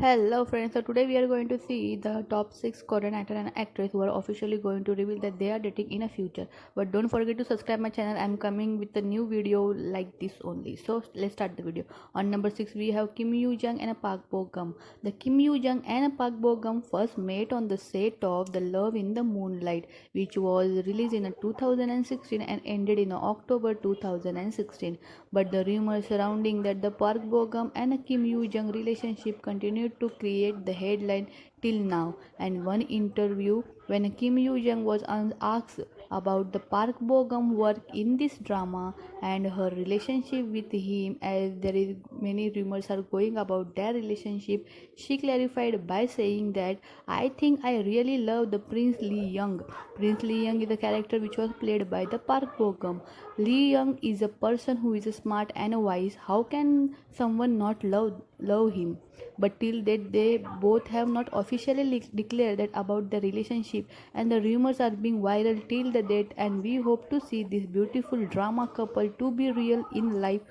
Hello friends, so today we are going to see the top 6 Korean actor and actress who are officially going to reveal that they are dating in a future. But don't forget to subscribe my channel. I'm coming with a new video like this only. So let's start the video. On number 6 we have Kim Yoo Jung and Park Bo Gum. The Kim Yoo Jung and Park Bo Gum first met on the set of The Love in the Moonlight, which was released in 2016 and ended in October 2016. But the rumors surrounding that the Park Bo Gum and Kim Yoo Jung relationship continued to create the headline till now. And one interview when Kim Yoo Jung was asked about the Park Bo Gum work in this drama and her relationship with him, as there is many rumors are going about their relationship, she clarified by saying that I think I really love the Prince Lee Young. Prince Lee Young is a character which was played by the Park Bo Gum. Lee Young is a person who is smart and wise. How can someone not love him? But till that they both have not officially declared that about the relationship, and the rumors are being viral till the date, and we hope to see this beautiful drama couple to be real in life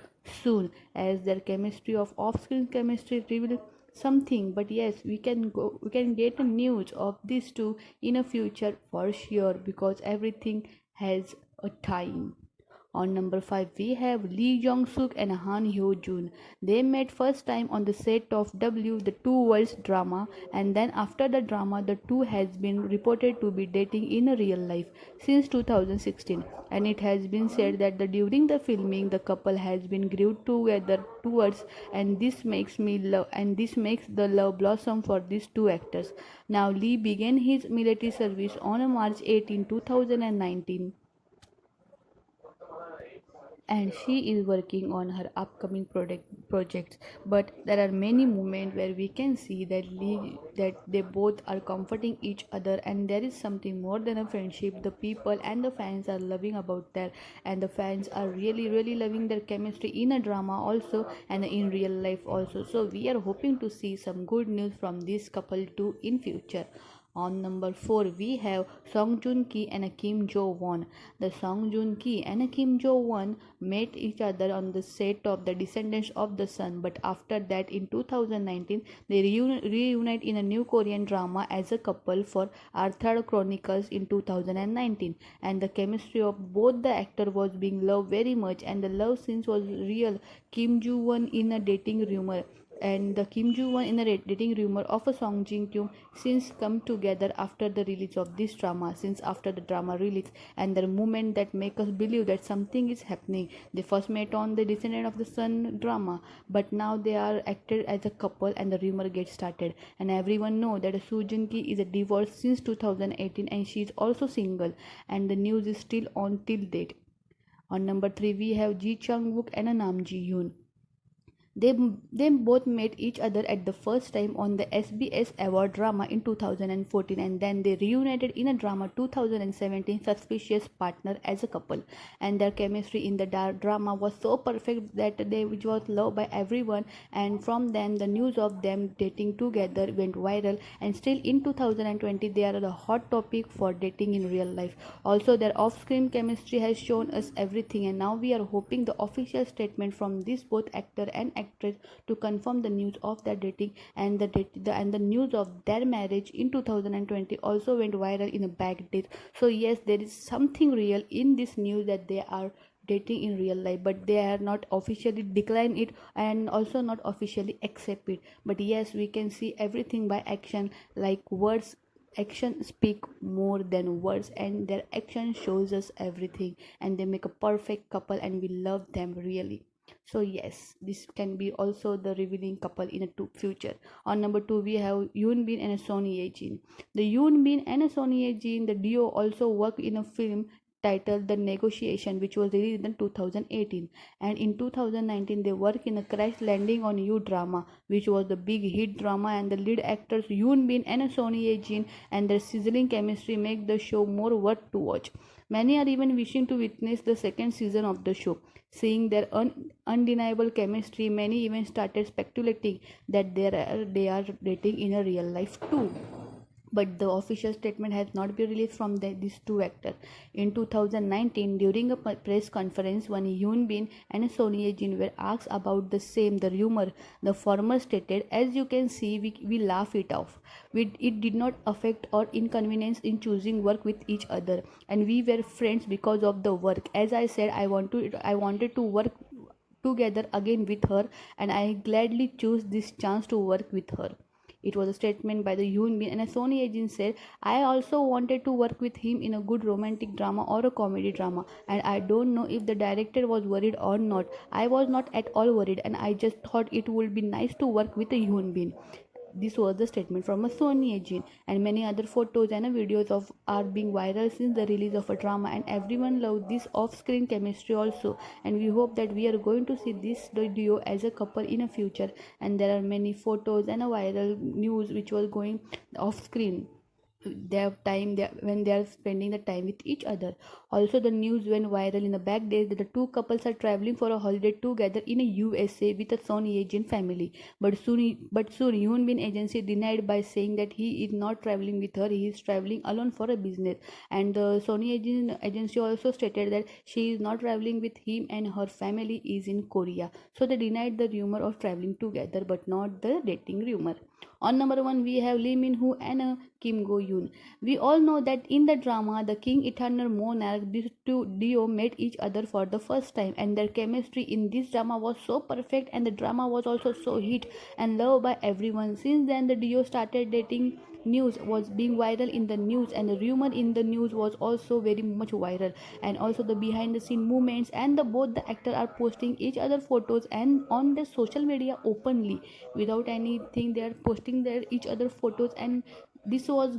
soon, as their chemistry of off-screen chemistry reveal something. But yes, we can get a news of these two in a future for sure, because everything has a time. On number 5 we have Lee Jong Suk and Han Hyo Jun. They met first time on the set of W the Two Worlds drama, and then after the drama the two has been reported to be dating in a real life since 2016, and it has been said that during the filming the couple has been glued together towards, and this makes the love blossom for these two actors. Now Lee began his military service on March 18, 2019, and she is working on her upcoming projects. But there are many moments where we can see that they both are comforting each other, and there is something more than a friendship. The people and the fans are loving about that, and the fans are really loving their chemistry in a drama also and in real life also. So we are hoping to see some good news from this couple too in future. On number 4, we have Song Joong Ki and Kim Jo Won. The Song Joong Ki and Kim Jo Won met each other on the set of The Descendants of the Sun, but after that, in 2019, they reunite in a new Korean drama as a couple for Arthur Chronicles in 2019. And the chemistry of both the actor was being loved very much, and the love scenes was real. Kim Joo Won in a dating rumor, and the Kim Joo Won in a dating rumor of a Song Jin Kyung since come together after the release of this drama. Since after the drama release, and the moment that make us believe that something is happening. They first met on the Descendant of the Sun drama, but now they are acted as a couple, and the rumor gets started. And everyone know that Soo Jin Ki is a divorced since 2018, and she is also single, and the news is still on till date. On number 3 we have Ji Chang Wook and Nam Ji Yoon. They both met each other at the first time on the SBS Award drama in 2014, and then they reunited in a drama 2017 Suspicious Partner as a couple. And their chemistry in the drama was so perfect that they which was loved by everyone, and from then the news of them dating together went viral, and still in 2020 they are the hot topic for dating in real life. Also their off-screen chemistry has shown us everything, and now we are hoping the official statement from this both actor and actress to confirm the news of their dating, and the news of their marriage in 2020 also went viral in a back days. So yes, there is something real in this news that they are dating in real life, but they are not officially decline it and also not officially accept it. But yes, we can see everything by action, like words. Action speak more than words, and their action shows us everything, and they make a perfect couple, and we love them really. So yes, this can be also the revealing couple in a future. On number 2 we have Yoon Bin and Son Ye Jin. The Yoon Bin and Son Ye Jin, the duo, also worked in a film titled The Negotiation, which was released in 2018, and in 2019 they worked in a Crash Landing on You drama, which was the big hit drama, and the lead actors Yoon Bin and Son Ye Jin and their sizzling chemistry make the show more worth to watch. Many are even wishing to witness the second season of the show. Seeing their undeniable chemistry, many even started speculating that they are dating in a real life too. but the official statement has not been released from these two actors. In 2019, during a press conference, when Yoon Bin and Son Ye Jin were asked about the rumor, the former stated, "As you can see, we laugh it off. It did not affect or inconvenience in choosing work with each other, and we were friends because of the work. As I said, I wanted to work together again with her, and I gladly choose this chance to work with her." It was a statement by the Yoon Bin, and a Sony agent said, "I also wanted to work with him in a good romantic drama or a comedy drama, and I don't know if the director was worried or not. I was not at all worried, and I just thought it would be nice to work with a Yoon Bin." This was the statement from a Sony agent, and many other photos and videos of are being viral since the release of a drama, and everyone loved this off-screen chemistry also. And we hope that we are going to see this duo as a couple in a future. And there are many photos and a viral news which was going off-screen, their time when they are spending the time with each other. Also, the news went viral in the back days that the two couples are traveling for a holiday together in a USA with a Sony agent family. But soon Yoon Bin agency denied by saying that he is not traveling with her, he is traveling alone for a business. And the Sony agency also stated that she is not traveling with him and her family is in Korea. So they denied the rumor of traveling together, but not the dating rumor. On number one, we have Lee Min Ho and Kim Go Yoon. We all know that in the drama, The King Eternal Monarch, these two duo met each other for the first time, and their chemistry in this drama was so perfect, and the drama was also so hit and loved by everyone. Since then, the duo started dating. News was being viral in the news, and the rumor in the news was also very much viral, and also the behind the scene movements, and both the actors are posting each other photos and on their social media openly without anything. They are posting their each other photos, and this was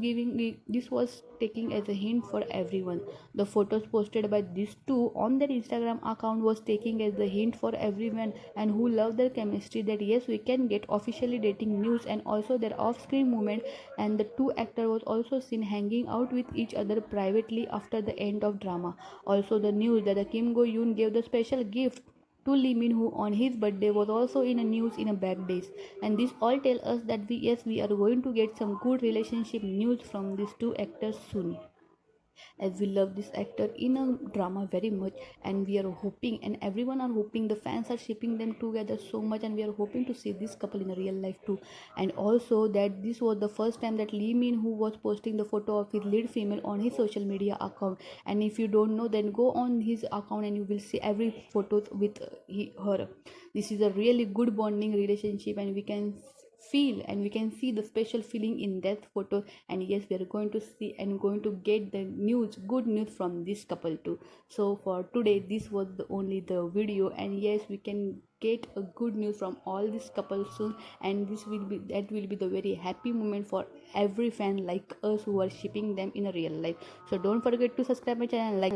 taking as a hint for everyone. The photos posted by these two on their Instagram account was taking as a hint for everyone and who love their chemistry, that yes, we can get officially dating news. And also their off-screen movement, and the two actors was also seen hanging out with each other privately after the end of drama. Also, the news that the Kim Go Yoon gave the special gift to Lee Min Ho on his birthday was also in the news in a back days. And this all tell us that we are going to get some good relationship news from these two actors soon, as we love this actor in a drama very much, and we are hoping, and everyone are hoping, the fans are shipping them together so much, and we are hoping to see this couple in a real life too. And also that this was the first time that Lee Min Ho was posting the photo of his lead female on his social media account. And if you don't know, then go on his account and you will see every photos with her. This is a really good bonding relationship, and we can feel and we can see the special feeling in that photo. And yes, we are going to see and going to get the news, good news from this couple too. So for today, this was only the video, and yes, we can get a good news from all this couple soon, and that will be the very happy moment for every fan like us who are shipping them in a real life. So don't forget to subscribe my channel and like